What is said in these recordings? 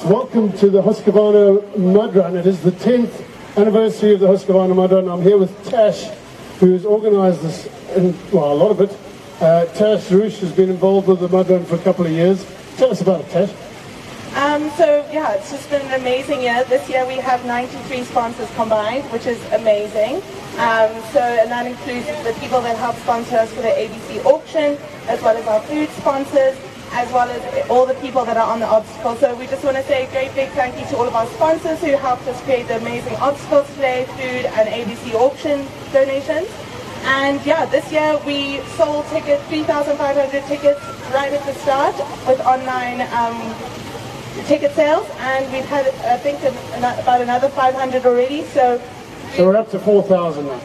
welcome to the Husqvarna Mud Run. It is the 10th anniversary of the Husqvarna Mud Run. I'm here with Tash, who's organised this, a lot of it. Tash Roosh has been involved with the Mud Run for a couple of years. Tell us about it, Tash. It's just been an amazing year. This year we have 93 sponsors combined, which is amazing. And that includes the people that help sponsor us for the ABC auction, as well as our food sponsors, as well as all the people that are on the obstacle. So we just want to say a great big thank you to all of our sponsors who helped us create the amazing obstacles today, food and ABC auction donations. And this year we sold tickets, 3,500 tickets right at the start with online ticket sales, and we've had I think about another 500 already. So we're up to 4,000 now.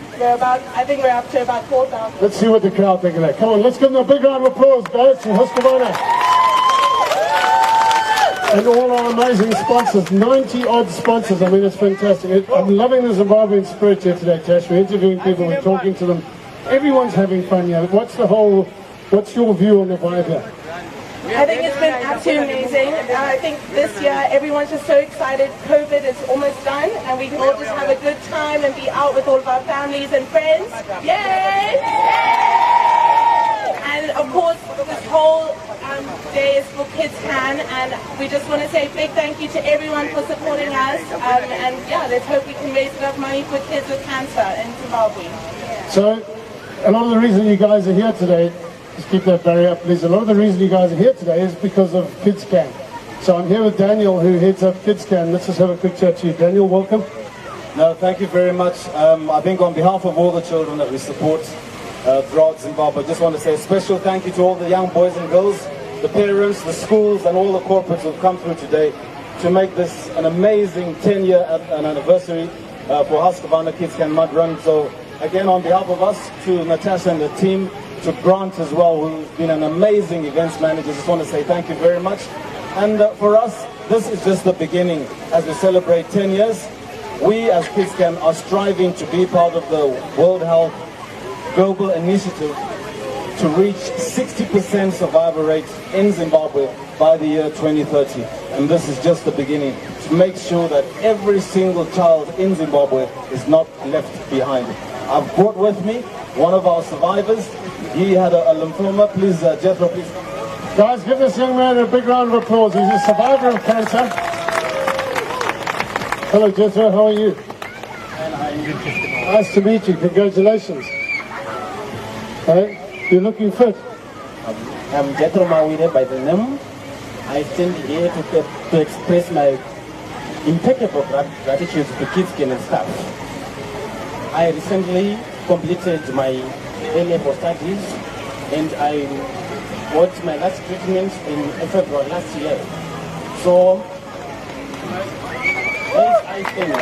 I think we're up to about 4,000. Let's see what the crowd think of that. Come on, let's give them a big round of applause, guys, from Husqvarna. And all our amazing sponsors, 90 odd sponsors. I mean, it's fantastic. I'm loving the Zimbabwean spirit here today, Tash. We're interviewing people, we're talking to them. Everyone's having fun here. What's your view on the vibe here? I think it's been absolutely amazing. I think this year everyone's just so excited. COVID is almost done and we can all just have a good time and be out with all of our families and friends. Yay! And of course, this whole day is for Kids Can, and we just want to say a big thank you to everyone for supporting us. Let's hope we can raise enough money for kids with cancer in Zimbabwe. So, a lot of the reason you guys are here today, just keep that barrier up, please. A lot of the reason you guys are here today is because of Kids Can. So I'm here with Daniel, who heads up Kids Can. Let's just have a quick chat to you. Daniel, welcome. No, thank you very much. I think on behalf of all the children that we support throughout Zimbabwe, I just want to say a special thank you to all the young boys and girls, the parents, the schools, and all the corporates who've come through today to make this an amazing 10-year anniversary for Husqvarna Kids Can Mud Run. So again, on behalf of us, to Natasha and the team, to Grant as well, who's been an amazing events manager, just want to say thank you very much. And for us, this is just the beginning. As we celebrate 10 years, we as Kids Can are striving to be part of the World Health Global Initiative to reach 60% survival rate in Zimbabwe by the year 2030. And this is just the beginning, to make sure that every single child in Zimbabwe is not left behind. I've brought with me one of our survivors. He had a lymphoma. Please, Jethro, please. Guys, give this young man a big round of applause. He's a survivor of cancer. Hello, Jethro. How are you? Nice to meet you. Congratulations. Hey, you're looking fit. I'm Jethro Mawire by the name. I stand here to express my impeccable gratitude to Kids Can and staff. I recently completed my A-level studies and I got my last treatment in February last year. So, as I stand,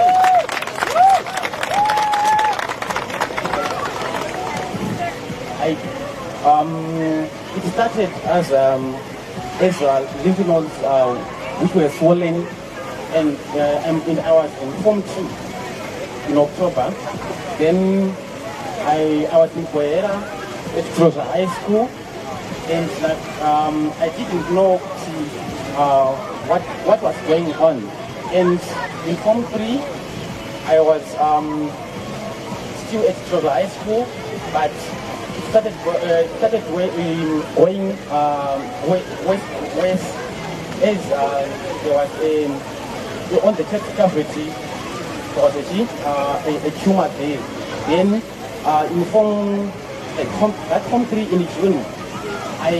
it started as lymph nodes which were swollen, and I was in Form 2 in October. Then I was in Boera at Trosa High School, and I didn't know what was going on. And in Form 3, I was still at Trosa High School, but started going west as there was on the chest cavity. There was a tumor there. Then in Form 3 in June, I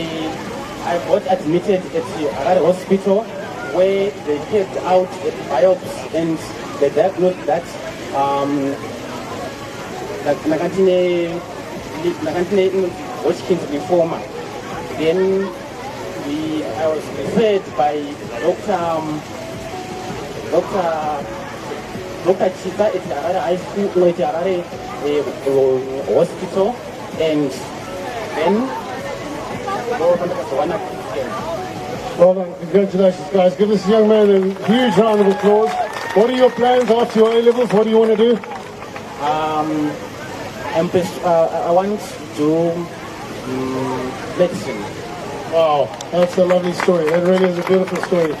got admitted at the Harare hospital where they carried out a biopsy and they diagnosed that Hodgkin's lymphoma. Then I was referred by Dr. Chika at the Harare High School, at the Harare hospital, and then Well done. Congratulations, guys. Give this young man a huge round of applause. What are your plans after your A-levels? What do you want to do? I want to do medicine. Wow, that's a lovely story. That really is a beautiful story.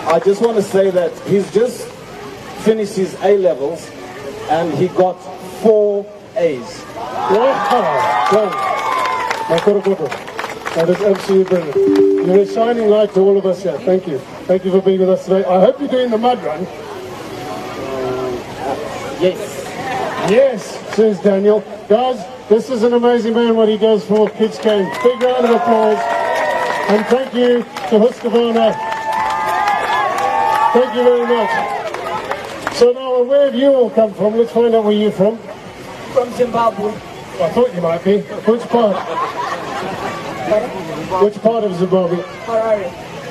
I just want to say that he's just finished his A-levels and he got 4 A's. That is absolutely brilliant. You're a shining light to all of us here. Thank you. Thank you for being with us today. I hope you're doing the mud run. Yes. Yes, says Daniel. Guys, this is an amazing man, what he does for Kids Game. Big round of applause. And thank you to Husqvarna. Thank you very much. So now, where have you all come from? Let's find out where you're from. From Zimbabwe. I thought you might be. Which part? Which part of Zimbabwe? Harare.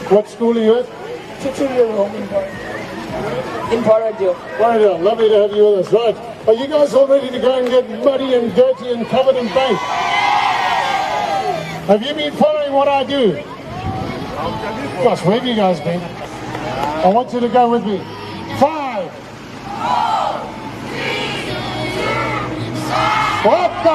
What school are you at? Tutorial in Paradil. Right on. Lovely to have you with us. Right. Are you guys all ready to go and get muddy and dirty and covered in paint? Have you been following what I do? Gosh, where have you guys been? I want you to go with me. 5, 4, 3, 2, 1. What the?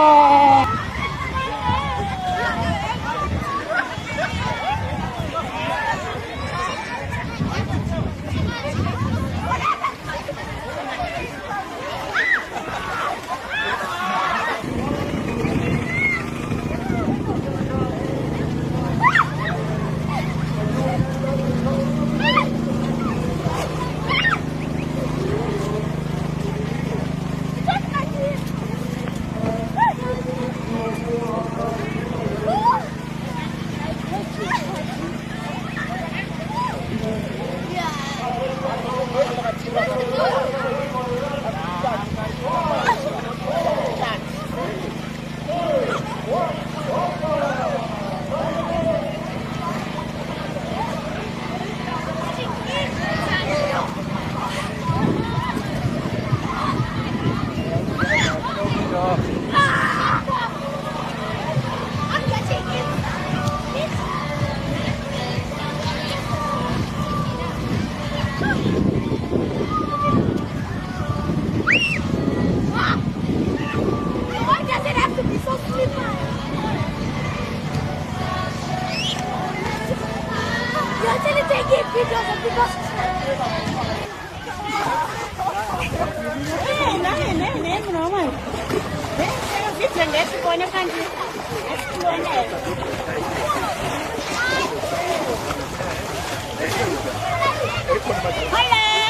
Hello!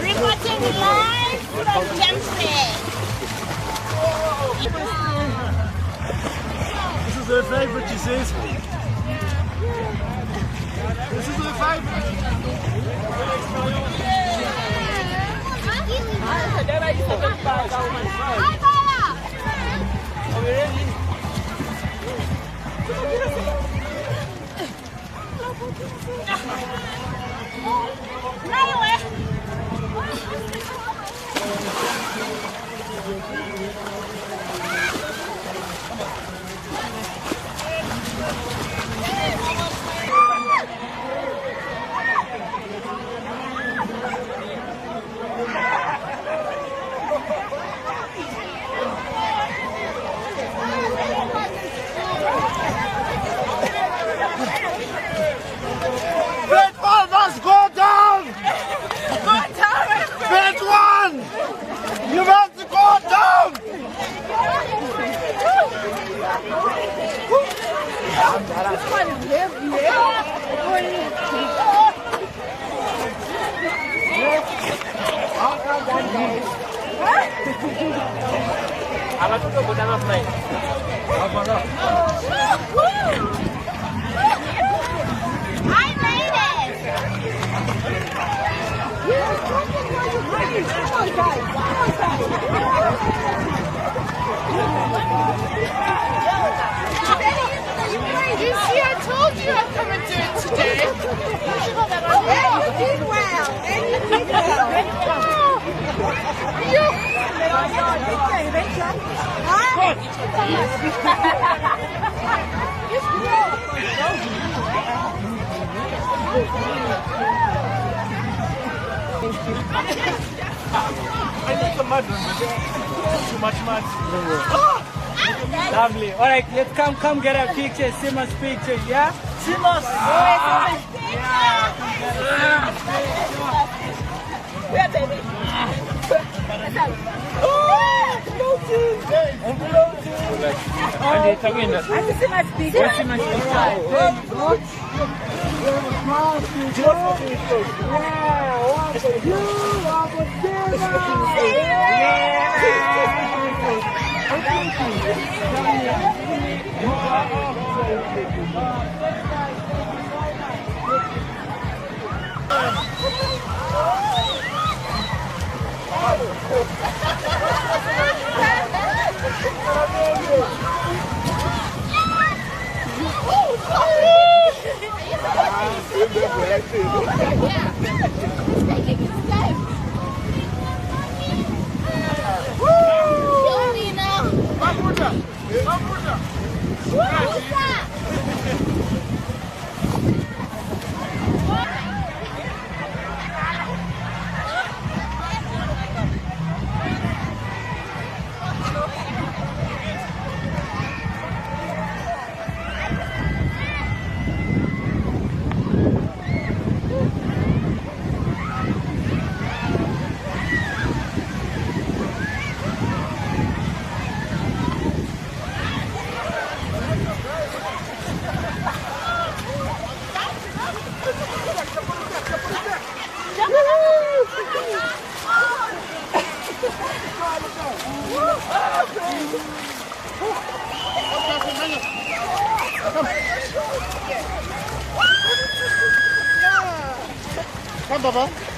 Reporting live from Jamfred. This is her favorite, she says. This is her favorite. You see, I told you I'd come and do it today. And you did well. And you did well. I need some mud run, but too much mud. Lovely. All right, let's come get a picture, Simon's picture, yeah? Silas! Where, baby? Come, Baba.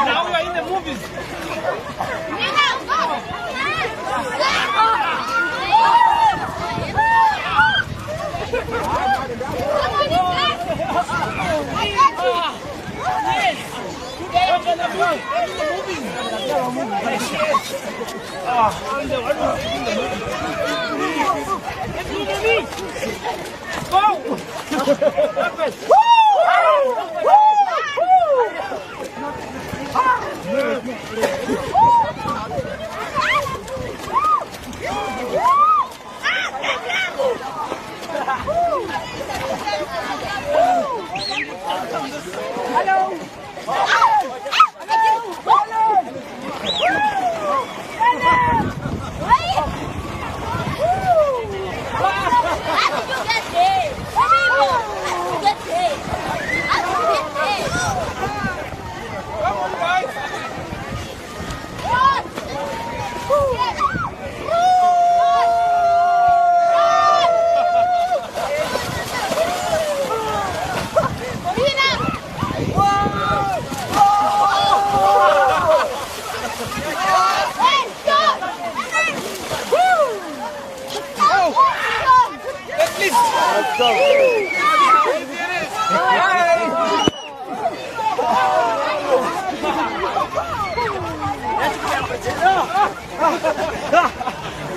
Now we are in the movies.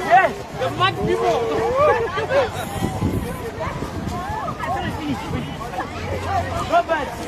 Yes, the mud people. Robert.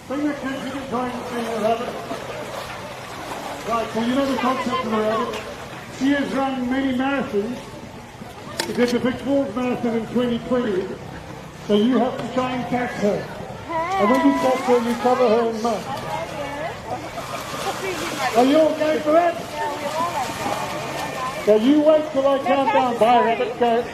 Bring your kids, you can join the rabbit. Right, so you know the concept of the rabbit. She has run many marathons. She did the Big Falls Marathon in 2020. So you have to try and catch her. And when you touch her, you cover her in mud. Are you all going for it? Now you wait till I count down. Bye, rabbit. Go.